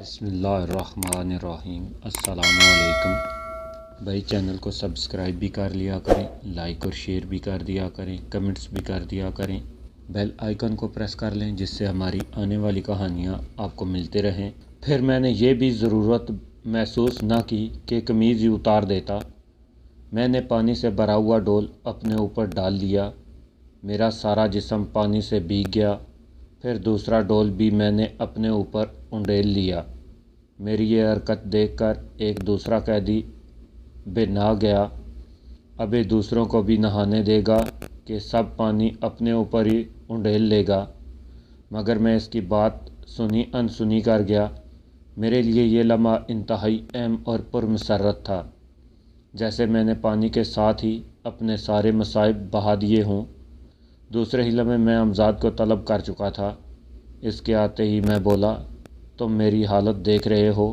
بسم اللہ الرحمن الرحیم۔ السلام علیکم بھائی، چینل کو سبسکرائب بھی کر لیا کریں، لائک اور شیئر بھی کر دیا کریں، کمنٹس بھی کر دیا کریں، بیل آئیکن کو پریس کر لیں جس سے ہماری آنے والی کہانیاں آپ کو ملتے رہیں۔ پھر میں نے یہ بھی ضرورت محسوس نہ کی کہ قمیض ہی اتار دیتا۔ میں نے پانی سے بھرا ہوا ڈول اپنے اوپر ڈال لیا۔ میرا سارا جسم پانی سے بھیگ گیا۔ پھر دوسرا ڈول بھی میں نے اپنے اوپر انڈیل لیا۔ میری یہ حرکت دیکھ کر ایک دوسرا قیدی بے نہا گیا۔ اب یہ دوسروں کو بھی نہانے دے گا کہ سب پانی اپنے اوپر ہی انڈیل لے گا، مگر میں اس کی بات سنی انسنی کر گیا۔ میرے لیے یہ لمحہ انتہائی اہم اور پرمسرت تھا، جیسے میں نے پانی کے ساتھ ہی اپنے سارے مصائب بہا دیے ہوں۔ دوسرے ہی لمحے میں امزاد کو طلب کر چکا تھا۔ اس کے آتے ہی میں بولا، تم میری حالت دیکھ رہے ہو،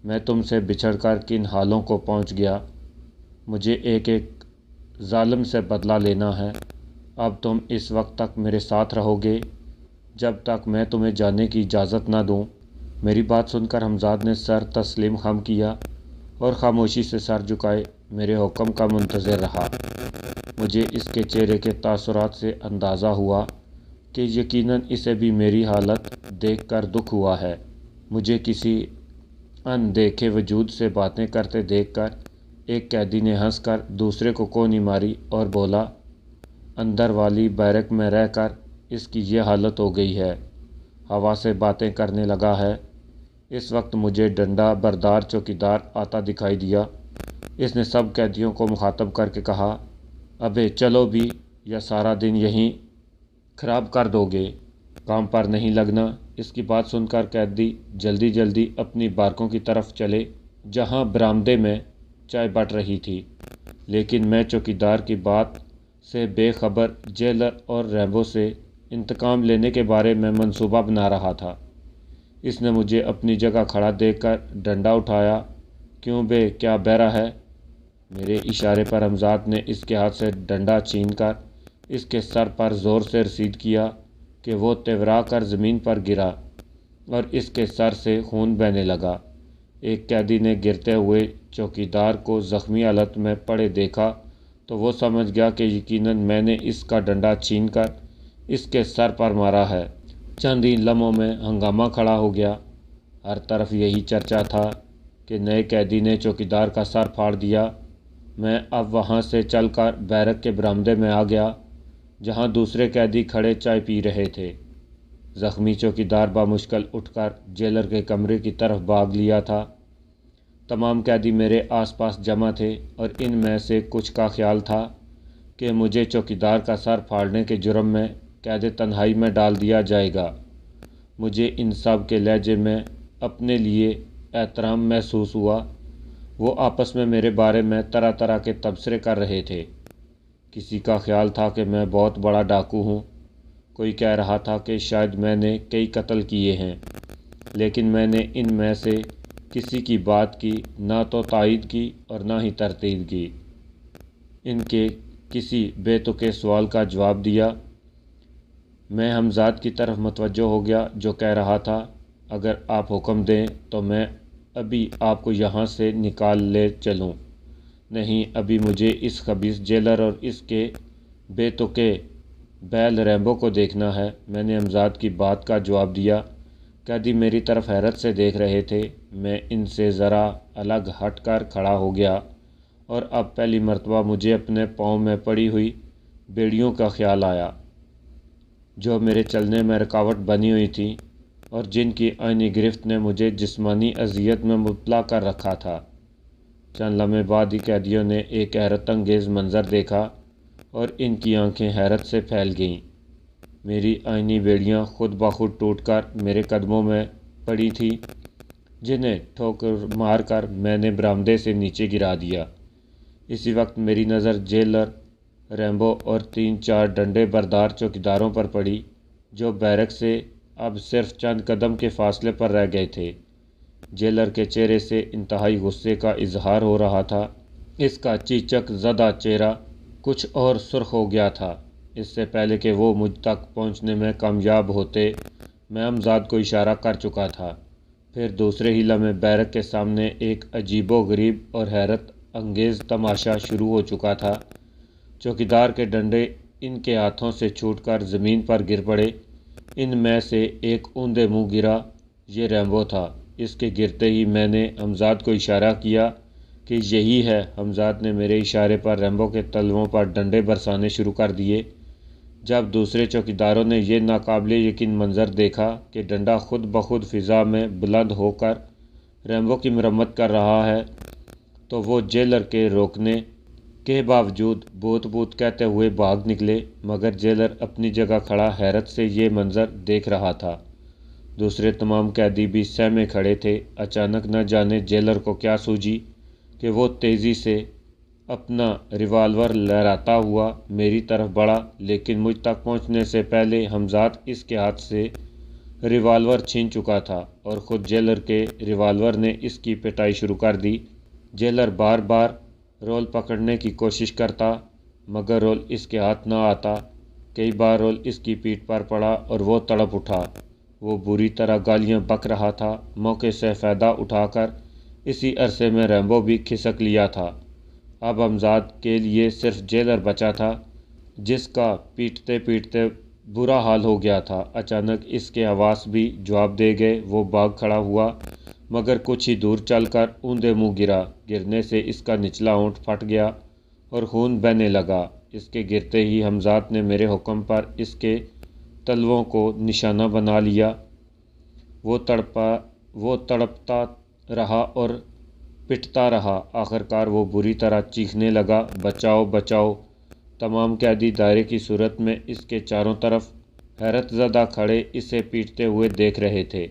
میں تم سے بچھڑ کر کن حالوں کو پہنچ گیا۔ مجھے ایک ایک ظالم سے بدلہ لینا ہے۔ اب تم اس وقت تک میرے ساتھ رہو گے جب تک میں تمہیں جانے کی اجازت نہ دوں۔ میری بات سن کر امزاد نے سر تسلیم خم کیا اور خاموشی سے سر جھکائے میرے حکم کا منتظر رہا۔ مجھے اس کے چہرے کے تاثرات سے اندازہ ہوا کہ یقیناً اسے بھی میری حالت دیکھ کر دکھ ہوا ہے۔ مجھے کسی ان دیکھے وجود سے باتیں کرتے دیکھ کر ایک قیدی نے ہنس کر دوسرے کو کونی ماری اور بولا، اندر والی بیرک میں رہ کر اس کی یہ حالت ہو گئی ہے، ہوا سے باتیں کرنے لگا ہے۔ اس وقت مجھے ڈنڈا بردار چوکیدار آتا دکھائی دیا۔ اس نے سب قیدیوں کو مخاطب کر کے کہا، ابے چلو بھی یا سارا دن یہیں خراب کر دو گے، کام پر نہیں لگنا۔ اس کی بات سن کر قیدی جلدی جلدی اپنی بارکوں کی طرف چلے جہاں برآمدے میں چائے بٹ رہی تھی، لیکن میں چوکیدار کی بات سے بے خبر جیلر اور ریمبو سے انتقام لینے کے بارے میں منصوبہ بنا رہا تھا۔ اس نے مجھے اپنی جگہ کھڑا دیکھ کر ڈنڈا اٹھایا۔ کیوں بے، کیا بہرا ہے؟ میرے اشارے پر امزاد نے اس کے ہاتھ سے ڈنڈا چھین کر اس کے سر پر زور سے رسید کیا کہ وہ تیورا کر زمین پر گرا اور اس کے سر سے خون بہنے لگا۔ ایک قیدی نے گرتے ہوئے چوکیدار کو زخمی حالت میں پڑے دیکھا تو وہ سمجھ گیا کہ یقیناً میں نے اس کا ڈنڈا چھین کر اس کے سر پر مارا ہے۔ چند ہی لمحوں میں ہنگامہ کھڑا ہو گیا۔ ہر طرف یہی چرچا تھا کہ نئے قیدی نے چوکیدار کا سر پھاڑ دیا۔ میں اب وہاں سے چل کر بیرک کے برآمدے میں آ گیا جہاں دوسرے قیدی کھڑے چائے پی رہے تھے۔ زخمی چوکیدار بامشکل اٹھ کر جیلر کے کمرے کی طرف بھاگ لیا تھا۔ تمام قیدی میرے آس پاس جمع تھے اور ان میں سے کچھ کا خیال تھا کہ مجھے چوکیدار کا سر پھاڑنے کے جرم میں قید تنہائی میں ڈال دیا جائے گا۔ مجھے ان سب کے لہجے میں اپنے لیے احترام محسوس ہوا۔ وہ آپس میں میرے بارے میں طرح طرح کے تبصرے کر رہے تھے۔ کسی کا خیال تھا کہ میں بہت بڑا ڈاکو ہوں، کوئی کہہ رہا تھا کہ شاید میں نے کئی قتل کیے ہیں، لیکن میں نے ان میں سے کسی کی بات کی نہ تو تائید کی اور نہ ہی تردید کی۔ ان کے کسی بے تکے سوال کا جواب دیا۔ میں امزاد کی طرف متوجہ ہو گیا جو کہہ رہا تھا، اگر آپ حکم دیں تو میں ابھی آپ کو یہاں سے نکال لے چلوں۔ نہیں، ابھی مجھے اس خبیث جیلر اور اس کے بے تکے بیل ریمبو کو دیکھنا ہے۔ میں نے امزاد کی بات کا جواب دیا۔ قیدی میری طرف حیرت سے دیکھ رہے تھے۔ میں ان سے ذرا الگ ہٹ کر کھڑا ہو گیا اور اب پہلی مرتبہ مجھے اپنے پاؤں میں پڑی ہوئی بیڑیوں کا خیال آیا جو میرے چلنے میں رکاوٹ بنی ہوئی تھیں اور جن کی آئینی گرفت نے مجھے جسمانی اذیت میں مبتلا کر رکھا تھا۔ چند لمحے بعد ہی قیدیوں نے ایک حیرت انگیز منظر دیکھا اور ان کی آنکھیں حیرت سے پھیل گئیں۔ میری آئینی بیڑیاں خود بخود ٹوٹ کر میرے قدموں میں پڑی تھیں، جنہیں ٹھوکر مار کر میں نے برآمدے سے نیچے گرا دیا۔ اسی وقت میری نظر جیلر، ریمبو اور 3-4 ڈنڈے بردار چوکیداروں پر پڑی جو بیرک سے اب صرف چند قدم کے فاصلے پر رہ گئے تھے۔ جیلر کے چہرے سے انتہائی غصے کا اظہار ہو رہا تھا۔ اس کا چیچک زدہ چہرہ کچھ اور سرخ ہو گیا تھا۔ اس سے پہلے کہ وہ مجھ تک پہنچنے میں کامیاب ہوتے، میں امزاد کو اشارہ کر چکا تھا۔ پھر دوسرے ہی لمحے بیرک کے سامنے ایک عجیب و غریب اور حیرت انگیز تماشا شروع ہو چکا تھا۔ چوکیدار کے ڈنڈے ان کے ہاتھوں سے چھوٹ کر زمین پر گر پڑے۔ ان میں سے ایک اوندے منہ گرا۔ یہ ریمبو تھا۔ اس کے گرتے ہی میں نے حمزاد کو اشارہ کیا کہ یہی ہے۔ حمزاد نے میرے اشارے پر ریمبو کے تلووں پر ڈنڈے برسانے شروع کر دیے۔ جب دوسرے چوکیداروں نے یہ ناقابل یقین منظر دیکھا کہ ڈنڈا خود بخود فضا میں بلند ہو کر ریمبو کی مرمت کر رہا ہے، تو وہ جیلر کے روکنے کے باوجود بھوت بھوت کہتے ہوئے بھاگ نکلے، مگر جیلر اپنی جگہ کھڑا حیرت سے یہ منظر دیکھ رہا تھا۔ دوسرے تمام قیدی بھی سہمے کھڑے تھے۔ اچانک نہ جانے جیلر کو کیا سوجی کہ وہ تیزی سے اپنا ریوالور لہراتا ہوا میری طرف بڑھا، لیکن مجھ تک پہنچنے سے پہلے حمزاد اس کے ہاتھ سے ریوالور چھین چکا تھا اور خود جیلر کے ریوالور نے اس کی پٹائی شروع کر دی۔ جیلر بار بار رول پکڑنے کی کوشش کرتا، مگر رول اس کے ہاتھ نہ آتا۔ کئی بار رول اس کی پیٹھ پر پڑا اور وہ تڑپ اٹھا۔ وہ بری طرح گالیاں بک رہا تھا۔ موقع سے فائدہ اٹھا کر اسی عرصے میں ریمبو بھی کھسک لیا تھا۔ اب حمزاد کے لیے صرف جیلر بچا تھا، جس کا پیٹتے پیٹتے برا حال ہو گیا تھا۔ اچانک اس کے حواس بھی جواب دے گئے۔ وہ بھاگ کھڑا ہوا، مگر کچھ ہی دور چل کر اوندے منہ گرا۔ گرنے سے اس کا نچلا ہونٹ پھٹ گیا اور خون بہنے لگا۔ اس کے گرتے ہی حمزاد نے میرے حکم پر اس کے تلووں کو نشانہ بنا لیا۔ وہ تڑپتا رہا اور پٹتا رہا۔ آخرکار وہ بری طرح چیخنے لگا، بچاؤ بچاؤ! تمام قیدی دائرے کی صورت میں اس کے چاروں طرف حیرت زدہ کھڑے اسے پیٹتے ہوئے دیکھ رہے تھے۔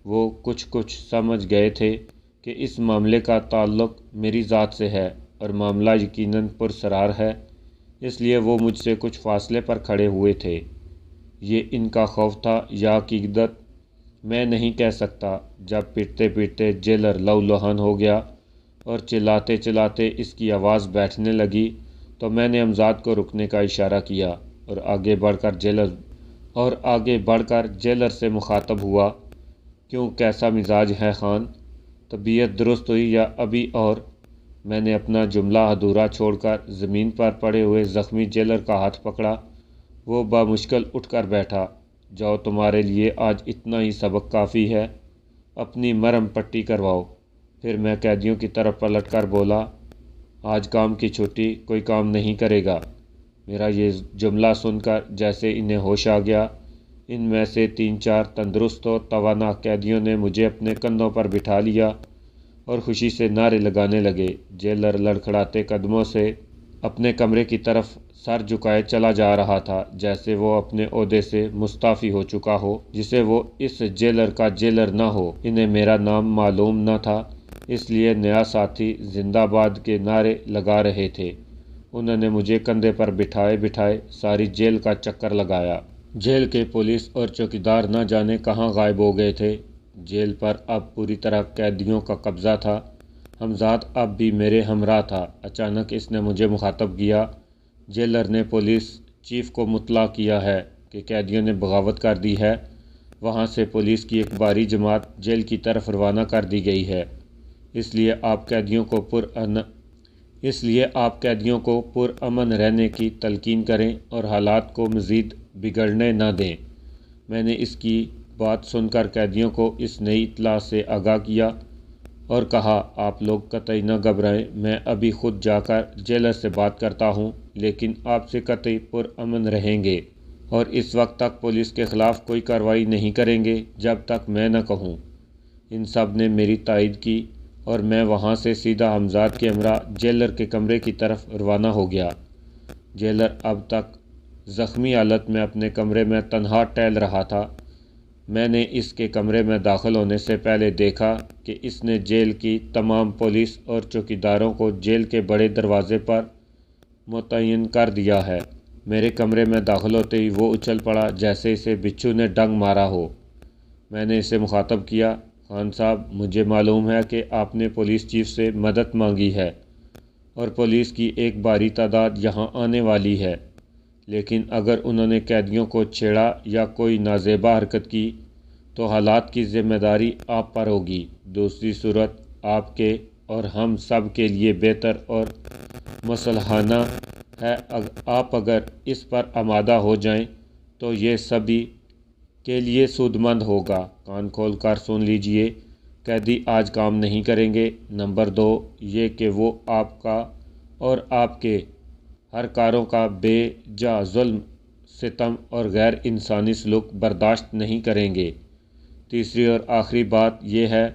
وہ کچھ سمجھ گئے تھے کہ اس معاملے کا تعلق میری ذات سے ہے اور معاملہ یقیناً پراسرار ہے، اس لیے وہ مجھ سے کچھ فاصلے پر کھڑے ہوئے تھے۔ یہ ان کا خوف تھا یا حقیقت، میں نہیں کہہ سکتا۔ جب پیٹتے پیٹتے جیلر لہولہان ہو گیا اور چلاتے چلاتے اس کی آواز بیٹھنے لگی، تو میں نے حمزاد کو رکنے کا اشارہ کیا اور آگے بڑھ کر جیلر سے مخاطب ہوا، کیوں، کیسا مزاج ہے خان؟ طبیعت درست ہوئی یا ابھی اور؟ میں نے اپنا جملہ ادھورا چھوڑ کر زمین پر پڑے ہوئے زخمی جیلر کا ہاتھ پکڑا۔ وہ بامشکل اٹھ کر بیٹھا۔ جاؤ، تمہارے لیے آج اتنا ہی سبق کافی ہے، اپنی مرہم پٹی کرواؤ۔ پھر میں قیدیوں کی طرف پلٹ کر بولا، آج کام کی چھٹی، کوئی کام نہیں کرے گا۔ میرا یہ جملہ سن کر جیسے انہیں ہوش آ گیا، ان میں سے 3-4 تندرست و توانا قیدیوں نے مجھے اپنے کندھوں پر بٹھا لیا اور خوشی سے نعرے لگانے لگے۔ جیلر لڑکھڑاتے قدموں سے اپنے کمرے کی طرف سر جھکائے چلا جا رہا تھا، جیسے وہ اپنے عہدے سے مستعفی ہو چکا ہو، جسے وہ اس جیلر کا جیلر نہ ہو۔ انہیں میرا نام معلوم نہ تھا، اس لیے نیا ساتھی زندہ باد کے نعرے لگا رہے تھے۔ انہوں نے مجھے کندھے پر بٹھائے بٹھائے ساری جیل کا چکر لگایا۔ جیل کے پولیس اور چوکیدار نہ جانے کہاں غائب ہو گئے تھے۔ جیل پر اب پوری طرح قیدیوں کا قبضہ تھا۔ حمزاد اب بھی میرے ہمراہ تھا۔ اچانک اس نے مجھے مخاطب کیا، جیلر نے پولیس چیف کو مطلع کیا ہے کہ قیدیوں نے بغاوت کر دی ہے۔ وہاں سے پولیس کی ایک بھاری جماعت جیل کی طرف روانہ کر دی گئی ہے، اس لیے آپ قیدیوں کو پرامن رہنے کی تلقین کریں اور حالات کو مزید بگڑنے نہ دیں۔ میں نے اس کی بات سن کر قیدیوں کو اس نئی اطلاع سے آگاہ کیا اور کہا، آپ لوگ قطعی نہ گھبرائیں، میں ابھی خود جا کر جیلر سے بات کرتا ہوں، لیکن آپ سے قطعی پرامن رہیں گے اور اس وقت تک پولیس کے خلاف کوئی کارروائی نہیں کریں گے جب تک میں نہ کہوں۔ ان سب نے میری تائید کی اور میں وہاں سے سیدھا حمزاد کے ہمراہ جیلر کے کمرے کی طرف روانہ ہو گیا۔ جیلر اب تک زخمی حالت میں اپنے کمرے میں تنہا ٹہل رہا تھا۔ میں نے اس کے کمرے میں داخل ہونے سے پہلے دیکھا کہ اس نے جیل کی تمام پولیس اور چوکیداروں کو جیل کے بڑے دروازے پر متعین کر دیا ہے۔ میرے کمرے میں داخل ہوتے ہی وہ اچھل پڑا جیسے اسے بچھو نے ڈنگ مارا ہو۔ میں نے اسے مخاطب کیا، خان صاحب، مجھے معلوم ہے کہ آپ نے پولیس چیف سے مدد مانگی ہے اور پولیس کی ایک بھاری تعداد یہاں آنے والی ہے، لیکن اگر انہوں نے قیدیوں کو چھیڑا یا کوئی نازیبا حرکت کی تو حالات کی ذمہ داری آپ پر ہوگی، دوسری صورت آپ کے اور ہم سب کے لیے بہتر اور مصلحانہ ہے۔ آپ اگر اس پر آمادہ ہو جائیں تو یہ سبھی کے لیے سود مند ہوگا۔ کان کھول کر سن لیجئے، قیدی آج کام نہیں کریں گے۔ نمبر 2 یہ کہ وہ آپ کا اور آپ کے ہر کاروں کا بے جا ظلم، ستم اور غیر انسانی سلوک برداشت نہیں کریں گے۔ تیسری اور آخری بات یہ ہے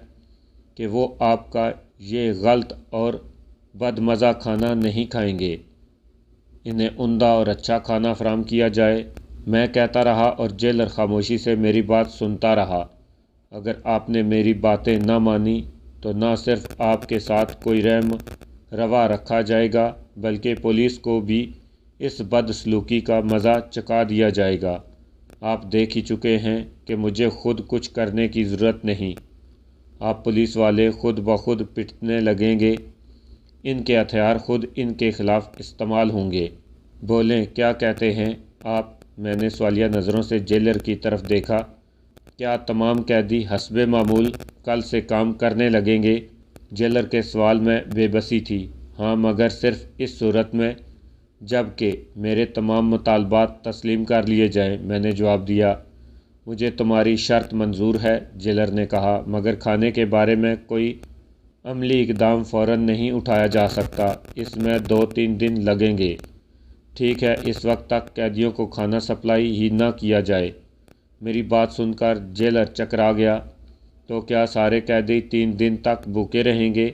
کہ وہ آپ کا یہ غلط اور بدمزہ کھانا نہیں کھائیں گے۔ انہیں عمدہ اور اچھا کھانا فراہم کیا جائے۔ میں کہتا رہا اور جیلر خاموشی سے میری بات سنتا رہا۔ اگر آپ نے میری باتیں نہ مانی تو نہ صرف آپ کے ساتھ کوئی رحم روا رکھا جائے گا بلکہ پولیس کو بھی اس بدسلوکی کا مزہ چکھا دیا جائے گا۔ آپ دیکھ ہی چکے ہیں کہ مجھے خود کچھ کرنے کی ضرورت نہیں۔ آپ پولیس والے خود بخود پٹنے لگیں گے، ان کے ہتھیار خود ان کے خلاف استعمال ہوں گے۔ بولیں، کیا کہتے ہیں آپ؟ میں نے سوالیہ نظروں سے جیلر کی طرف دیکھا۔ کیا تمام قیدی حسب معمول کل سے کام کرنے لگیں گے؟ جیلر کے سوال میں بے بسی تھی۔ ہاں، مگر صرف اس صورت میں جب کہ میرے تمام مطالبات تسلیم کر لیے جائیں، میں نے جواب دیا۔ مجھے تمہاری شرط منظور ہے، جیلر نے کہا، مگر کھانے کے بارے میں کوئی عملی اقدام فوراً نہیں اٹھایا جا سکتا، اس میں 2-3 دن لگیں گے۔ ٹھیک ہے، اس وقت تک قیدیوں کو کھانا سپلائی ہی نہ کیا جائے۔ میری بات سن کر جیلر چکرا گیا۔ تو کیا سارے قیدی 3 دن تک بھوکے رہیں گے؟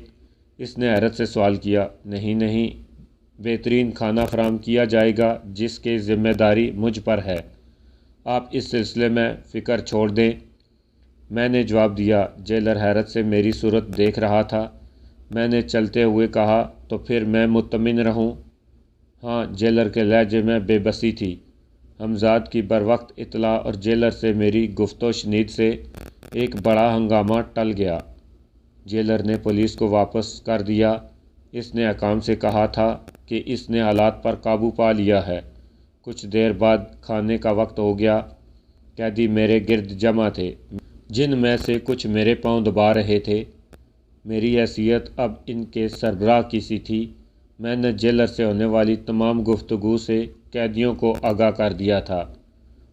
اس نے حیرت سے سوال کیا۔ نہیں، بہترین کھانا فراہم کیا جائے گا جس کی ذمہ داری مجھ پر ہے۔ آپ اس سلسلے میں فکر چھوڑ دیں، میں نے جواب دیا۔ جیلر حیرت سے میری صورت دیکھ رہا تھا۔ میں نے چلتے ہوئے کہا، تو پھر میں مطمئن رہوں؟ ہاں، جیلر کے لہجے میں بے بسی تھی۔ حمزاد کی بروقت اطلاع اور جیلر سے میری گفت و شنید سے ایک بڑا ہنگامہ ٹل گیا۔ جیلر نے پولیس کو واپس کر دیا۔ اس نے حکام سے کہا تھا کہ اس نے حالات پر قابو پا لیا ہے۔ کچھ دیر بعد کھانے کا وقت ہو گیا۔ قیدی میرے گرد جمع تھے، جن میں سے کچھ میرے پاؤں دبا رہے تھے۔ میری حیثیت اب ان کے سربراہ کی سی تھی۔ میں نے جیلر سے ہونے والی تمام گفتگو سے قیدیوں کو آگاہ کر دیا تھا۔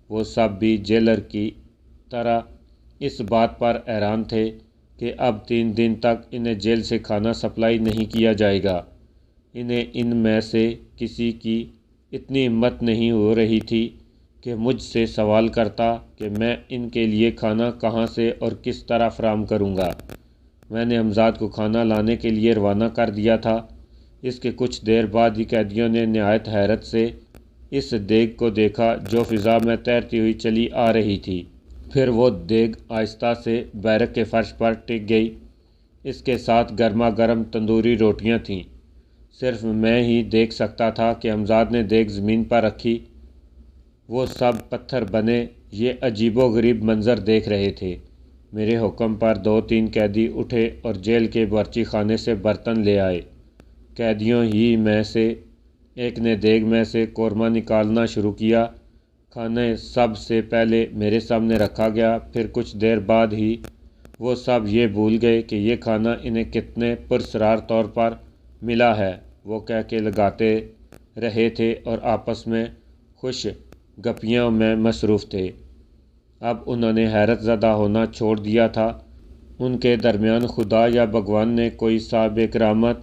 وہ سب بھی جیلر کی طرح اس بات پر حیران تھے کہ اب 3 دن تک انہیں جیل سے کھانا سپلائی نہیں کیا جائے گا۔ انہیں ان میں سے کسی کی اتنی ہمت نہیں ہو رہی تھی کہ مجھ سے سوال کرتا کہ میں ان کے لیے کھانا کہاں سے اور کس طرح فراہم کروں گا۔ میں نے حمزاد کو کھانا لانے کے لیے روانہ کر دیا تھا۔ اس کے کچھ دیر بعد ہی قیدیوں نے نہایت حیرت سے اس دیگ کو دیکھا جو فضا میں تیرتی ہوئی چلی آ رہی تھی۔ پھر وہ دیگ آہستہ سے بیرک کے فرش پر ٹک گئی۔ اس کے ساتھ گرما گرم تندوری روٹیاں تھیں۔ صرف میں ہی دیکھ سکتا تھا کہ حمزاد نے دیگ زمین پر رکھی۔ وہ سب پتھر بنے یہ عجیب و غریب منظر دیکھ رہے تھے۔ میرے حکم پر 2-3 قیدی اٹھے اور جیل کے باورچی خانے سے برتن لے آئے۔ قیدیوں ہی میں سے ایک نے دیگ میں سے قورمہ نکالنا شروع کیا۔ کھانا سب سے پہلے میرے سامنے رکھا گیا۔ پھر کچھ دیر بعد ہی وہ سب یہ بھول گئے کہ یہ کھانا انہیں کتنے پراسرار طور پر ملا ہے۔ وہ کہہ کے لگاتے رہے تھے اور آپس میں خوش گپیوں میں مصروف تھے۔ اب انہوں نے حیرت زدہ ہونا چھوڑ دیا تھا۔ ان کے درمیان خدا یا بھگوان نے کوئی صاحب کرامت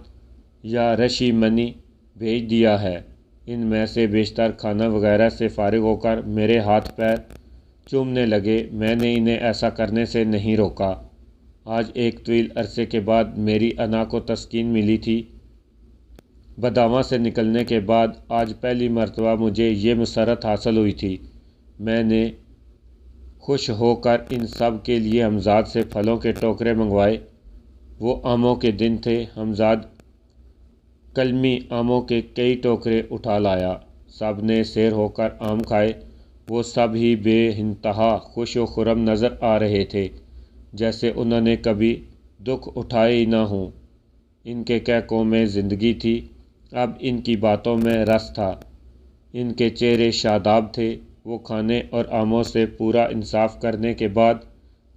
یا رشی منی بھیج دیا ہے۔ ان میں سے بیشتر کھانا وغیرہ سے فارغ ہو کر میرے ہاتھ پیر چومنے لگے۔ میں نے انہیں ایسا کرنے سے نہیں روکا۔ آج ایک طویل عرصے کے بعد میری انا کو تسکین ملی تھی۔ بدعواں سے نکلنے کے بعد آج پہلی مرتبہ مجھے یہ مسرت حاصل ہوئی تھی۔ میں نے خوش ہو کر ان سب کے لیے حمزاد سے پھلوں کے ٹوکرے منگوائے۔ وہ آموں کے دن تھے۔ حمزاد کلمی آموں کے کئی ٹوکرے اٹھا لایا۔ سب نے سیر ہو کر آم کھائے۔ وہ سب ہی بے انتہا خوش و خرم نظر آ رہے تھے، جیسے انہوں نے کبھی دکھ اٹھائے ہی نہ ہوں۔ ان کے کہکوں میں زندگی تھی۔ اب ان کی باتوں میں رس تھا۔ ان کے چہرے شاداب تھے۔ وہ کھانے اور آموں سے پورا انصاف کرنے کے بعد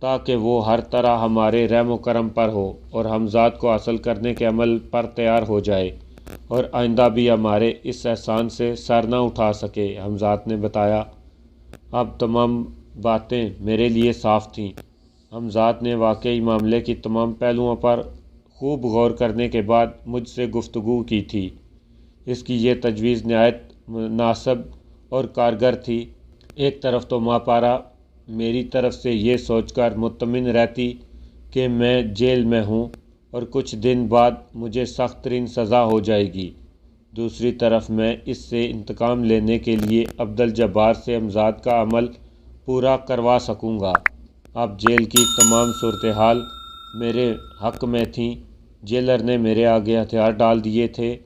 تاکہ وہ ہر طرح ہمارے رحم و کرم پر ہو اور حمزات کو حاصل کرنے کے عمل پر تیار ہو جائے اور آئندہ بھی ہمارے اس احسان سے سر نہ اٹھا سکے۔ حمزات نے بتایا۔ اب تمام باتیں میرے لیے صاف تھیں۔ حمزات نے واقعی معاملے کی تمام پہلوؤں پر خوب غور کرنے کے بعد مجھ سے گفتگو کی تھی۔ اس کی یہ تجویز نہایت مناسب اور کارگر تھی۔ ایک طرف تو ماں پارا میری طرف سے یہ سوچ کر مطمئن رہتی کہ میں جیل میں ہوں اور کچھ دن بعد مجھے سخت ترین سزا ہو جائے گی، دوسری طرف میں اس سے انتقام لینے کے لیے عبدالجبار سے حمزات کا عمل پورا کروا سکوں گا۔ اب جیل کی تمام صورتحال میرے حق میں تھیں۔ جیلر نے میرے آگے ہتھیار ڈال دیے تھے